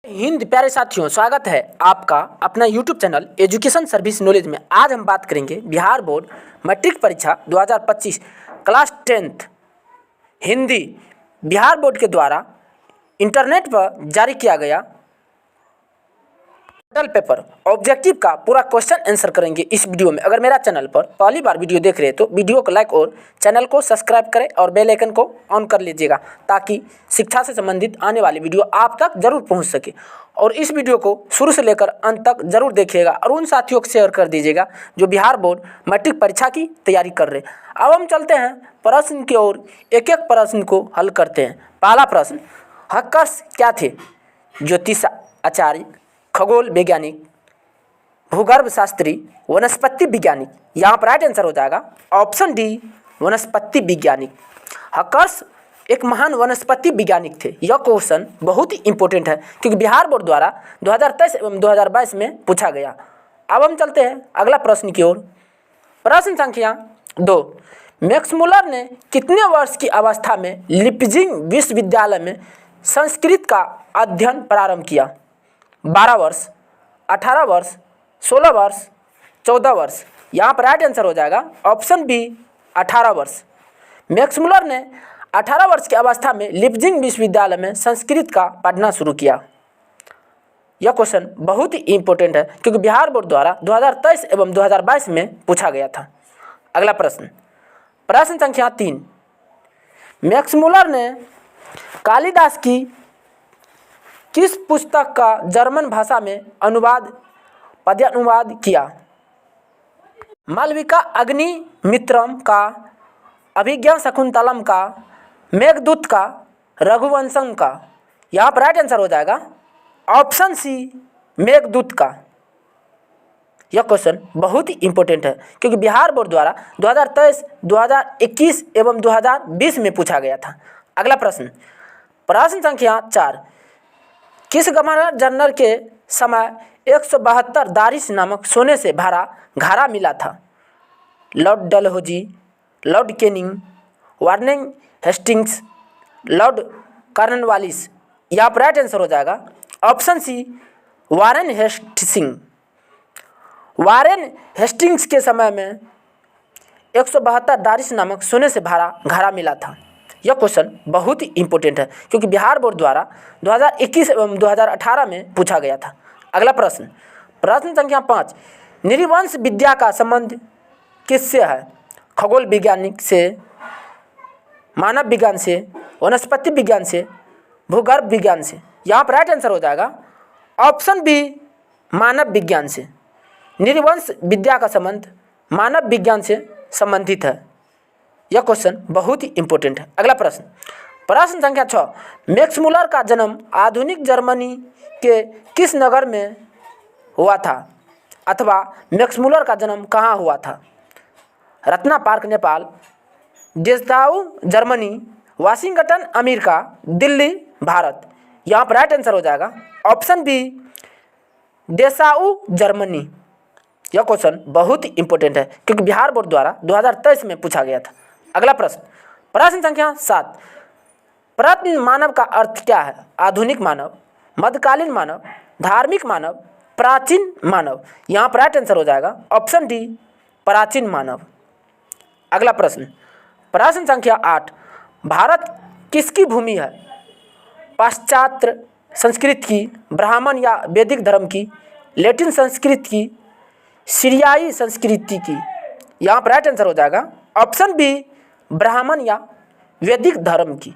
हिंद प्यारे साथियों, स्वागत है आपका अपना YouTube channel education service knowledge में। आज हम बात करेंगे बिहार बोर्ड मैट्रिक परीक्षा 2025 class 10th Hindi Bihar board के द्वारा इंटरनेट पर जारी किया गया मॉडल पेपर ऑब्जेक्टिव का पूरा क्वेश्चन आंसर करेंगे इस वीडियो में। अगर मेरा चैनल पर पहली बार वीडियो देख रहे हैं तो वीडियो को लाइक और चैनल को सब्सक्राइब करें और बेल आइकन को ऑन कर लीजिएगा ताकि शिक्षा से संबंधित आने वाली वीडियो आप तक जरूर पहुंच सके। और इस वीडियो को शुरू से लेकर अंत तक जरूर देखिएगा और उन साथियों को शेयर कर दीजिएगा जो बिहार बोर्ड मैट्रिक परीक्षा की तैयारी कर रहे हैं। अब हम चलते हैं प्रश्न की ओर, एक एक प्रश्न को हल करते हैं। पहला प्रश्न, हक्कर्स क्या थे? ज्योतिष आचार्य, खगोल वैज्ञानिक, भूगर्भ शास्त्री, वनस्पति वैज्ञानिक। यहाँ पर राइट आंसर हो जाएगा ऑप्शन डी, वनस्पति वैज्ञानिक। हक्कर्स एक महान वनस्पति वैज्ञानिक थे। यह क्वेश्चन बहुत ही इंपॉर्टेंट है क्योंकि बिहार बोर्ड द्वारा 2023 एवं 2022 में पूछा गया। अब हम चलते हैं अगला प्रश्न की ओर। प्रश्न संख्या 2, मैक्समुलर ने कितने वर्ष की अवस्था में लिपजिंग विश्वविद्यालय में संस्कृत का अध्ययन प्रारंभ किया? 12 वर्ष, 18 वर्ष, 16 वर्ष, 14 वर्ष। यहाँ पर राइट आंसर हो जाएगा ऑप्शन बी, 18 वर्ष। मैक्समुलर ने 18 वर्ष की अवस्था में लिपजिंग विश्वविद्यालय में संस्कृत का पढ़ना शुरू किया। यह क्वेश्चन बहुत ही इंपॉर्टेंट है क्योंकि बिहार बोर्ड द्वारा 2023 एवं 2022 में पूछा गया था। अगला प्रश्न, प्रश्न संख्या 3, मैक्समुलर ने कालिदास की किस पुस्तक का जर्मन भाषा में पद्यानुवाद किया? मालविका अग्निमित्रम का, अभिज्ञान शकुंतलम का, मेघदूत का, रघुवंशम का। यहाँ पर राइट आंसर हो जाएगा ऑप्शन सी, मेघदूत का। यह क्वेश्चन बहुत ही इंपॉर्टेंट है क्योंकि बिहार बोर्ड द्वारा 2023, 2021 एवं 2020 में पूछा गया था। अगला प्रश्न, प्रश्न संख्या 4, किस गवर्नर जनरल के समय 172 दारिश नामक सोने से भरा घड़ा मिला था? Lord Dalhousie, Lord Canning, Warren Hastings, Lord Cornwallis. यहाँ पर राइट आंसर हो जाएगा option C, Warren Hastings. Warren Hastings के समय में 172 दारिश नामक सोने से भरा घड़ा मिला था। यह क्वेश्चन बहुत ही इंपॉर्टेंट है क्योंकि बिहार बोर्ड द्वारा 2021 एवं 2018 में पूछा गया था। अगला प्रश्न, प्रश्न संख्या 5, नृवंश विद्या का संबंध किससे है? खगोल वैज्ञानिक से, मानव विज्ञान से, वनस्पति विज्ञान से, भूगर्भ विज्ञान से। यहाँ पर राइट आंसर हो जाएगा ऑप्शन बी, मानव विज्ञान से। नृवंश विद्या का संबंध मानव विज्ञान से संबंधित है। यह क्वेश्चन बहुत ही इंपॉर्टेंट है। अगला प्रश्न, प्रश्न संख्या 6, मैक्समुलर का जन्म आधुनिक जर्मनी के किस नगर में हुआ था अथवा मैक्समुलर का जन्म कहाँ हुआ था? Ratna Park Nepal, Dessau Germany, Washington America, Delhi Bharat. यहाँ पर राइट आंसर हो जाएगा ऑप्शन बी, डेसाउ जर्मनी। यह क्वेश्चन बहुत ही इंपॉर्टेंट है क्योंकि बिहार बोर्ड द्वारा 2023 में पूछा गया था। अगला प्रश्न, प्रश्न संख्या 7, प्रत्न मानव का अर्थ क्या है? आधुनिक मानव, मध्यकालीन मानव, धार्मिक मानव, प्राचीन मानव। यहाँ पर राइट आंसर हो जाएगा ऑप्शन डी, प्राचीन मानव। अगला प्रश्न, प्रश्न संख्या 8, भारत किसकी भूमि है? पाश्चात्य संस्कृत की, ब्राह्मण या वैदिक धर्म की, लैटिन संस्कृत की, सीरियाई संस्कृति की। यहाँ पर राइट आंसर हो जाएगा ऑप्शन बी, ब्राह्मण या वैदिक धर्म की।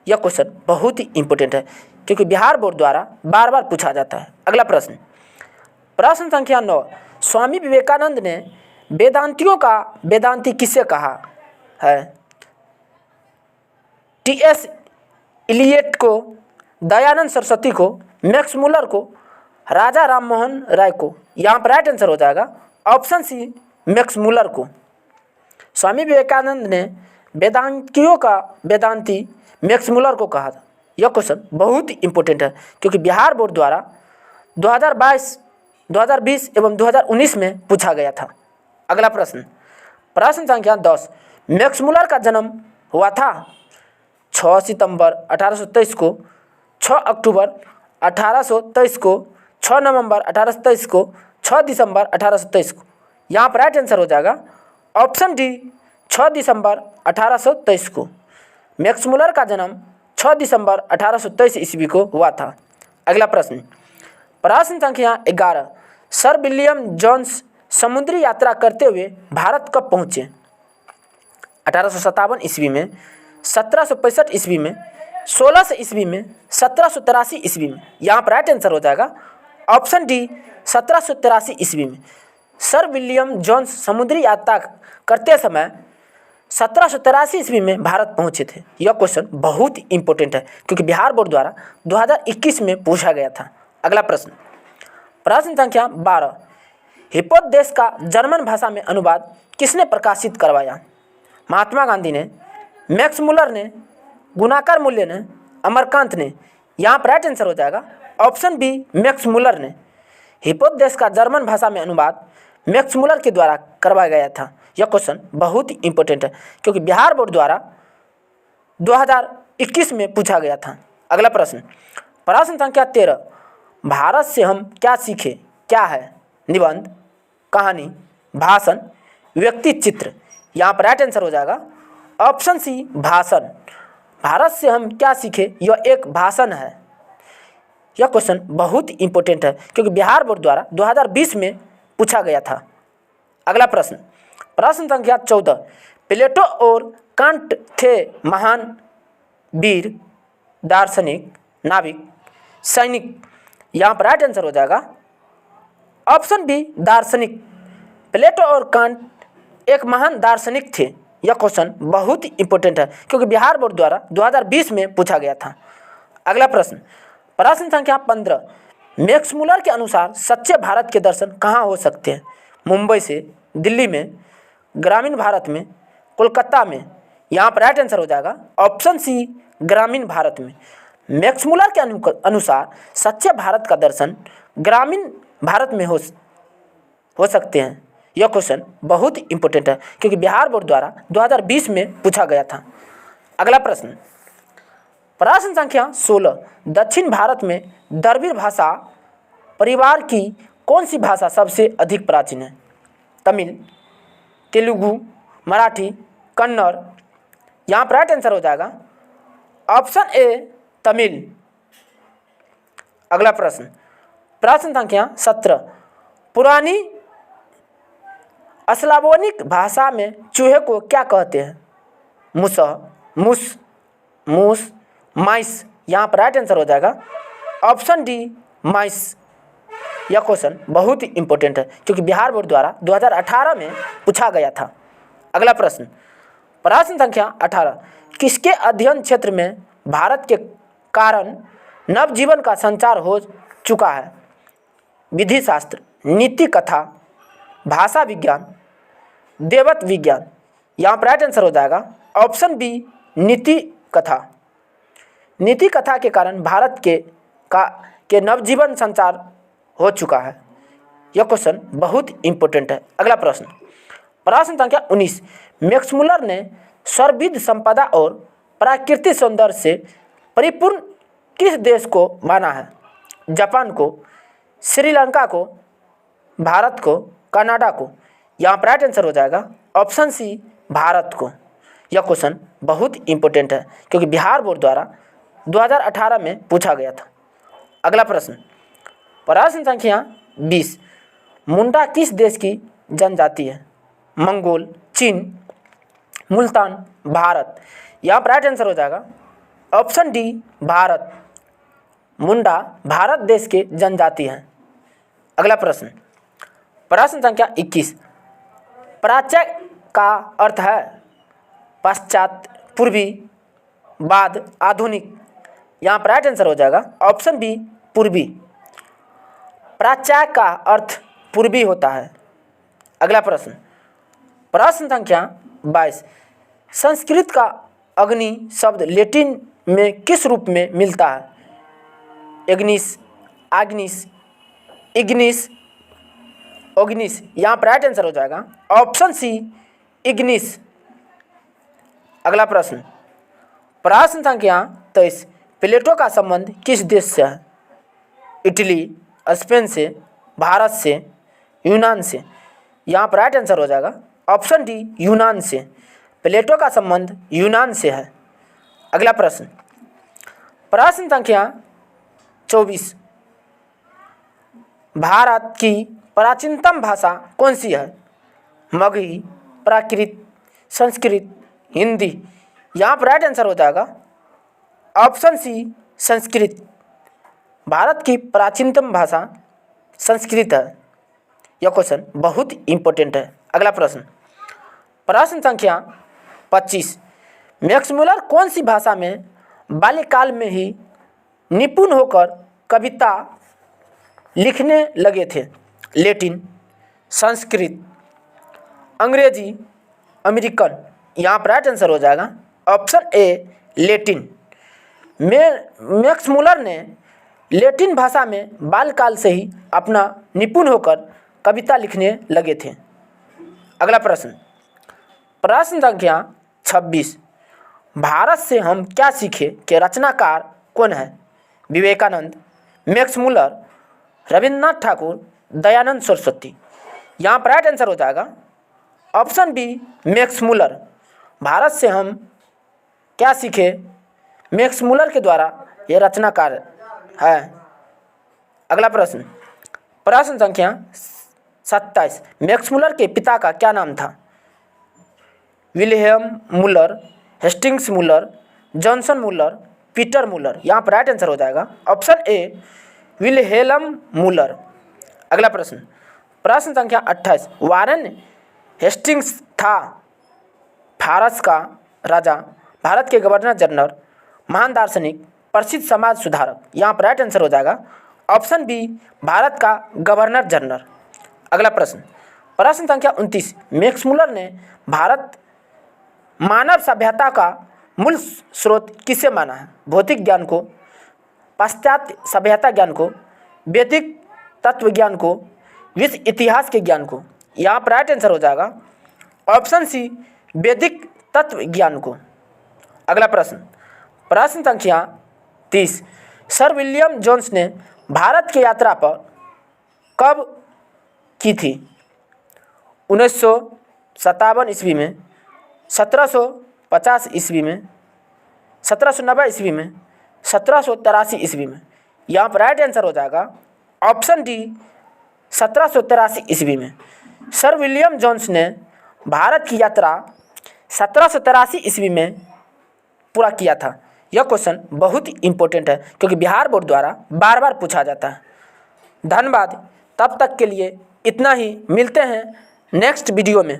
यह क्वेश्चन बहुत ही इंपॉर्टेंट है क्योंकि बिहार बोर्ड द्वारा बार बार पूछा जाता है। अगला प्रश्न, प्रश्न संख्या 9, स्वामी विवेकानंद ने वेदांतियों का वेदांती किसे कहा है? टी.एस. इलियट को, दयानंद सरस्वती को, मैक्समुलर को, राजा राममोहन राय को। यहाँ पर राइट आंसर हो जाएगा ऑप्शन सी, मैक्समुलर को। स्वामी विवेकानंद ने वेदांतियों का वेदांती मैक्समुलर को कहा था। यह क्वेश्चन बहुत ही इंपॉर्टेंट है क्योंकि बिहार बोर्ड द्वारा 2022, 2020 एवं 2019 में पूछा गया था। अगला प्रश्न, प्रश्न संख्या 10, मैक्समुलर का जन्म हुआ था 6 सितंबर 1823 को, 6 अक्टूबर 1823 को, 6 नवंबर 1823 को, 6 दिसंबर 1823 को। यहाँ पर राइट आंसर हो जाएगा ऑप्शन डी 6 दिसंबर 1823 को। मैक्स मुलर का जन्म 6 दिसंबर 1823 ईस्वी को हुआ था। अगला प्रश्न संख्या 11, सर विलियम जोन्स समुद्री यात्रा करते हुए भारत कब पहुँचे? 1857 ईस्वी में, 1765 ईस्वी में, 1600 ईस्वी में, 1783 ईस्वी में। यहाँ पर राइट आंसर हो जाएगा ऑप्शन डी 1783 ईस्वी में। सर विलियम जोन्स समुद्री यात्रा करते समय 1783 ईस्वी में भारत पहुंचे थे। यह क्वेश्चन बहुत इंपॉर्टेंट है क्योंकि बिहार बोर्ड द्वारा 2021 में पूछा गया था। अगला प्रश्न संख्या 12, हिप्पोदेस का जर्मन भाषा में अनुवाद किसने प्रकाशित करवाया? महात्मा गांधी ने, मैक्स मुलर ने, गुणाकर मूल्य ने, अमरकांत ने। यहाँ पर राइट आंसर हो जाएगा ऑप्शन बी मैक्स मुलर ने। हिप्पोदेस का जर्मन भाषा में अनुवाद मैक्स मुलर के द्वारा करवाया गया था। यह क्वेश्चन बहुत ही इंपॉर्टेंट है क्योंकि बिहार बोर्ड द्वारा 2021 में पूछा गया था। अगला प्रश्न संख्या 13, भारत से हम क्या सीखे क्या है? निबंध, कहानी, भाषण, व्यक्ति चित्र। यहाँ पर राइट आंसर हो जाएगा ऑप्शन सी भाषण। भारत से हम क्या सीखे यह एक भाषण है। यह क्वेश्चन बहुत इंपॉर्टेंट है क्योंकि बिहार बोर्ड द्वारा 2020 में पूछा गया था। अगला प्रश्न संख्या 14, प्लेटो और कांट थे महान वीर, दार्शनिक, नाविक, सैनिक। यहाँ पर राइट आंसर हो जाएगा ऑप्शन बी दार्शनिक। प्लेटो और कांट एक महान दार्शनिक थे। यह क्वेश्चन बहुत ही इंपॉर्टेंट है क्योंकि बिहार बोर्ड द्वारा 2020 में पूछा गया था। अगला प्रश्न संख्या 15, मैक्स मुलर के अनुसार सच्चे भारत के दर्शन कहाँ हो सकते हैं? मुंबई से, दिल्ली में, ग्रामीण भारत में, कोलकाता में। यहाँ पर राइट आंसर हो जाएगा ऑप्शन सी ग्रामीण भारत में। मैक्स मुलर के अनुसार सच्चे भारत का दर्शन ग्रामीण भारत में हो सकते हैं। यह क्वेश्चन बहुत इंपॉर्टेंट है क्योंकि बिहार बोर्ड द्वारा 2020 में पूछा गया था। अगला प्रश्न संख्या 16, दक्षिण भारत में द्रविड़ भाषा परिवार की कौन सी भाषा सबसे अधिक प्राचीन है? तमिल, तेलुगु, मराठी, कन्नड़। यहाँ पर राइट आंसर हो जाएगा ऑप्शन ए तमिल। अगला प्रश्न संख्या 17, पुरानी स्लावोनिक भाषा में चूहे को क्या कहते हैं? मूसह, मूस, माइस। यहाँ पर राइट आंसर हो जाएगा ऑप्शन डी माइस। यह क्वेश्चन बहुत ही इंपॉर्टेंट है क्योंकि बिहार बोर्ड द्वारा 2018 में पूछा गया था। अगला प्रश्न संख्या 18, किसके अध्ययन क्षेत्र में भारत के कारण नवजीवन का संचार हो चुका है? विधि शास्त्र, नीति कथा, भाषा विज्ञान, देवत्व विज्ञान। यहाँ पर राइट आंसर हो जाएगा ऑप्शन बी नीति कथा। नीति कथा के कारण भारत के नवजीवन संचार हो चुका है। यह क्वेश्चन बहुत इंपॉर्टेंट है। अगला प्रश्न संख्या 19, मैक्स मुलर ने सर्वविध संपदा और प्राकृतिक सौंदर्य से परिपूर्ण किस देश को माना है? जापान को, श्रीलंका को, भारत को, कनाडा को। यहाँ पर राइट आंसर हो जाएगा ऑप्शन सी भारत को। यह क्वेश्चन बहुत इंपॉर्टेंट है क्योंकि बिहार बोर्ड द्वारा 2018 में पूछा गया था। अगला प्रश्न संख्या 20, मुंडा किस देश की जनजाति है? मंगोल, चीन, मुल्तान, भारत। यहाँ पर राइट आंसर हो जाएगा ऑप्शन डी भारत। मुंडा भारत देश के जनजाति हैं। अगला प्रश्न संख्या 21, प्राच्य का अर्थ है पश्चात, पूर्वी, बाद, आधुनिक। यहाँ पर राइट आंसर हो जाएगा ऑप्शन बी पूर्वी। प्राच्य का अर्थ पूर्वी होता है। अगला प्रश्न संख्या 22, संस्कृत का अग्नि शब्द लैटिन में किस रूप में मिलता है? एग्निस, आग्निस, इग्निस, ओग्निस। यहाँ पर राइट आंसर हो जाएगा ऑप्शन सी इग्निस। अगला प्रश्न संख्या 23, प्लेटो का संबंध किस देश से है? इटली, स्पेन से, भारत से, यूनान से। यहाँ पर राइट आंसर हो जाएगा ऑप्शन डी यूनान से। प्लेटो का संबंध यूनान से है। अगला प्रश्न, प्रश्न संख्या 24, भारत की प्राचीनतम भाषा कौन सी है? मगही, प्राकृत, संस्कृत, हिंदी। यहाँ पर राइट आंसर हो जाएगा ऑप्शन सी संस्कृत। भारत की प्राचीनतम भाषा संस्कृत है। यह क्वेश्चन बहुत इंपॉर्टेंट है। अगला प्रश्न, प्रश्न संख्या 25, मैक्स मुलर कौन सी भाषा में बाल्यकाल में ही निपुण होकर कविता लिखने लगे थे? लैटिन, संस्कृत, अंग्रेजी, अमेरिकन। यहाँ पर राइट आंसर हो जाएगा option A Latin. Max Muller ने लैटिन भाषा में बाल्यकाल से ही अपना निपुण होकर कविता लिखने लगे थे। अगला प्रश्न, प्रश्न संख्या 26, भारत से हम क्या सीखे के रचनाकार कौन है? Vivekananda, Max Muller, Rabindranath Thakur, Dayanand Saraswati. यहाँ पर राइट आंसर हो जाएगा option B Max Muller. Bharat से हम क्या सीखे, मैक्स मुलर के द्वारा यह रचनाकार है। अगला प्रश्न, प्रश्न संख्या 27, मैक्स मुलर के पिता का क्या नाम था? विल्हेम मुलर, हेस्टिंग्स मुलर, जॉनसन मुलर, पीटर मुलर। यहाँ पर राइट आंसर हो जाएगा ऑप्शन ए विल्हेम मुलर। अगला प्रश्न, प्रश्न संख्या 28, वारेन हेस्टिंग्स था फारस का राजा, भारत के गवर्नर जनरल, महान दार्शनिक, प्रसिद्ध समाज सुधारक। यहाँ पर राइट आंसर हो जाएगा ऑप्शन बी भारत का गवर्नर जनरल। अगला प्रश्न, प्रश्न संख्या 29, मैक्स मुलर ने भारत मानव सभ्यता का मूल स्रोत किसे माना है? भौतिक ज्ञान को, पाश्चात्य सभ्यता ज्ञान को, वैदिक तत्व ज्ञान को, विश्व इतिहास के ज्ञान को। यहाँ पर राइट आंसर हो जाएगा ऑप्शन सी वैदिक तत्व ज्ञान को। अगला प्रश्न, प्रश्न संख्या 30, सर विलियम जोन्स ने भारत की यात्रा पर कब की थी? 1957 ईस्वी में, 1750 ईस्वी में, 1790 ईस्वी में, 1783 ईस्वी में। यहाँ पर राइट आंसर हो जाएगा ऑप्शन डी 1783 ईस्वी में। सर विलियम जोन्स ने भारत की यात्रा 1783 ईस्वी में पूरा किया था। यह क्वेश्चन बहुत इंपॉर्टेंट है क्योंकि बिहार बोर्ड द्वारा बार बार पूछा जाता है। धन्यवाद। तब तक के लिए इतना ही, मिलते हैं नेक्स्ट वीडियो में।